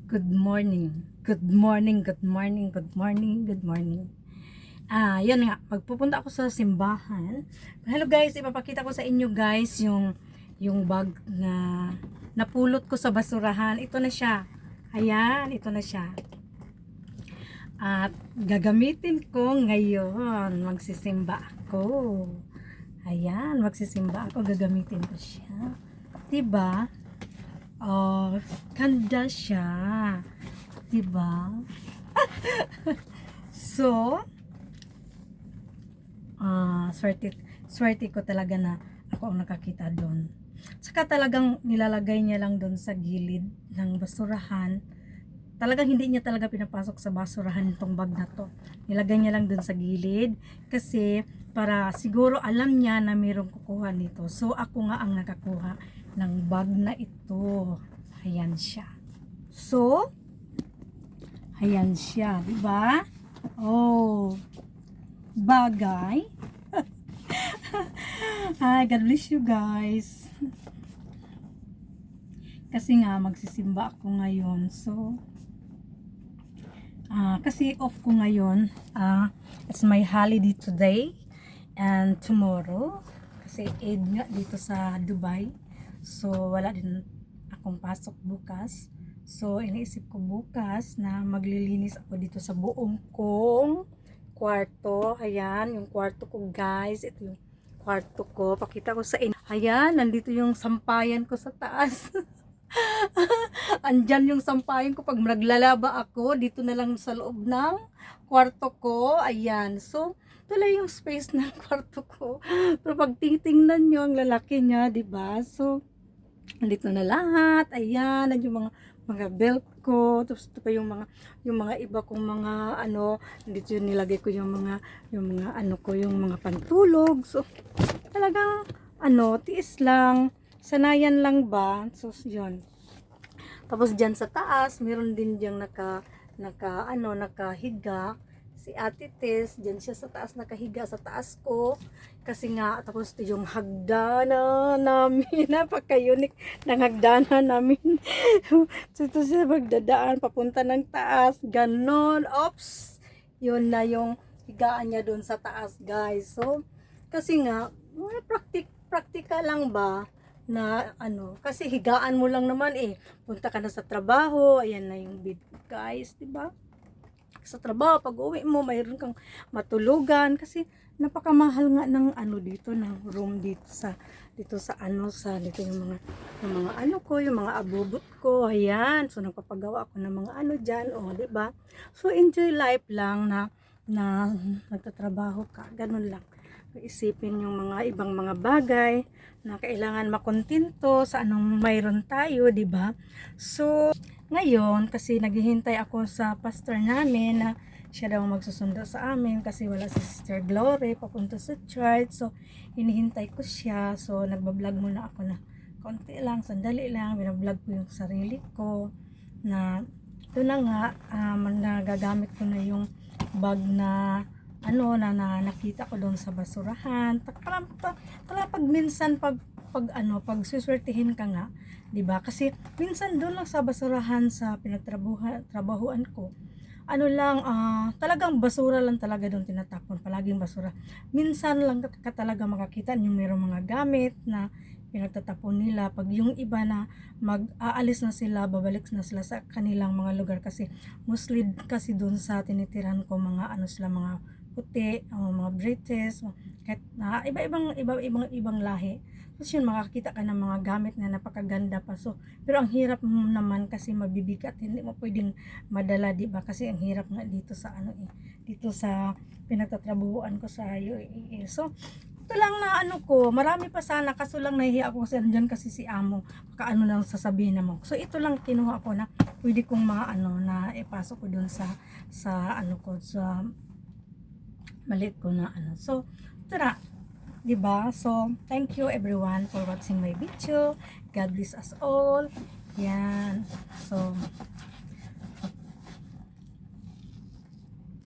Good morning. Good morning, good morning, good morning, good morning. Yun nga, pagpupunta ako sa simbahan. Hello guys, ipapakita ko sa inyo guys yung bag na napulot ko sa basurahan. Ito na siya. Ayan, ito na siya. At gagamitin ko ngayon. Magsisimba ako. Ayan, magsisimba ako. Gagamitin ko siya. Diba? Oh, ganda siya. Diba? So, swerte ko talaga na ako ang nakakita doon. Saka talagang nilalagay niya lang doon sa gilid ng basurahan. Talagang hindi niya talaga pinapasok sa basurahan itong bag na to. Nilagay niya lang doon sa gilid kasi para siguro alam niya na mayroong kukuha nito. So ako nga ang nakakuha ng bag na ito. Ayan siya. So, ayan siya, di ba? Oh, bagay. Hi, God bless you guys. Kasi nga magsisimba ako ngayon. So, kasi off ko ngayon. It's my holiday today and tomorrow. Kasi Eid nga dito sa Dubai. So, wala din akong pasok bukas. So, iniisip ko bukas na maglilinis ako dito sa buong kong kwarto. Ayan, yung kwarto ko guys. Ito yung kwarto ko. Pakita ko sa inyo. Ayan, nandito yung sampayan ko sa taas. Andyan yung sampayan ko pag naglalaba ako. Dito na lang sa loob ng kwarto ko. Ayan. So, ito lang yung space ng kwarto ko. Pero pag titingnan nyo, ang lalaki niya, diba? So, dito na lahat. Ayan, yung mga belt ko. Tapos ito pa yung mga iba kong mga ano, dito yung nilagay ko yung mga ano ko, yung mga pantulog. So, talagang ano, tiis lang. Sanayan lang ba? So, yun. Tapos dyan sa taas, meron din diyang nakahiga. Si Ate Tess, dyan siya sa taas, nakahiga sa taas ko. Kasi nga, tapos ito yung hagdana namin. Napaka-unique ng hagdana namin. So, ito siya magdadaan, papunta ng taas. Ganon. Oops! Yun na yung higaan niya doon sa taas, guys. So, kasi nga, practical lang ba? Na ano, kasi higaan mo lang naman punta ka na sa trabaho, ayan na yung bed guys, di ba? Sa trabaho, pag uwi mo, mayroon kang matulugan kasi napakamahal nga ng ano dito, ng room dito sa dito yung mga ano ko, yung mga abubot ko, ayan. So nagpapagawa ako ng mga ano diyan, di ba? So enjoy life lang na nagtatrabaho ka, ganun lang. Isipin yung mga ibang mga bagay na kailangan makontento sa anong mayroon tayo, di ba? So, ngayon, kasi naghihintay ako sa pastor namin na siya daw magsusundo sa amin kasi wala si Sister Glory papunta sa church. So, hinihintay ko siya. So, nagbablog muna ako na konti lang, sandali lang. Binablog ko yung sarili ko na ito na nga, nagagamit ko na yung bag na nakita ko doon sa basurahan. Pag minsan pag suswertihin ka nga, 'di ba? Kasi minsan doon lang sa basurahan sa trabahuan ko. Talagang basura lang talaga doon tinatapon, palaging basura. Minsan lang ka talaga makakita yung mayroong mga gamit na pinagtatapon nila. Pag yung iba na mag-aalis na sila, babalik na sila sa kanilang mga lugar kasi mostly kasi doon sa tinitirahan ko mga mga puti, mga British, kahit na ibang lahi. Tapos yun, makakita ka ng mga gamit na napakaganda pa. So, pero ang hirap naman kasi mabibigat, hindi mo pwedeng madala, di ba? Kasi ang hirap nga dito sa dito sa pinagtatrabuhan ko sa UAE. So, ito lang na marami pa sana, kaso lang nahihiya ako kasi andyan kasi si amo, baka nang sasabihin mo. So, ito lang kinuha ko na pwede kong na ipasok ko dun sa sa maliit ko na So, tara, 'di ba? So, thank you everyone for watching my video. God bless us all. Yan. So,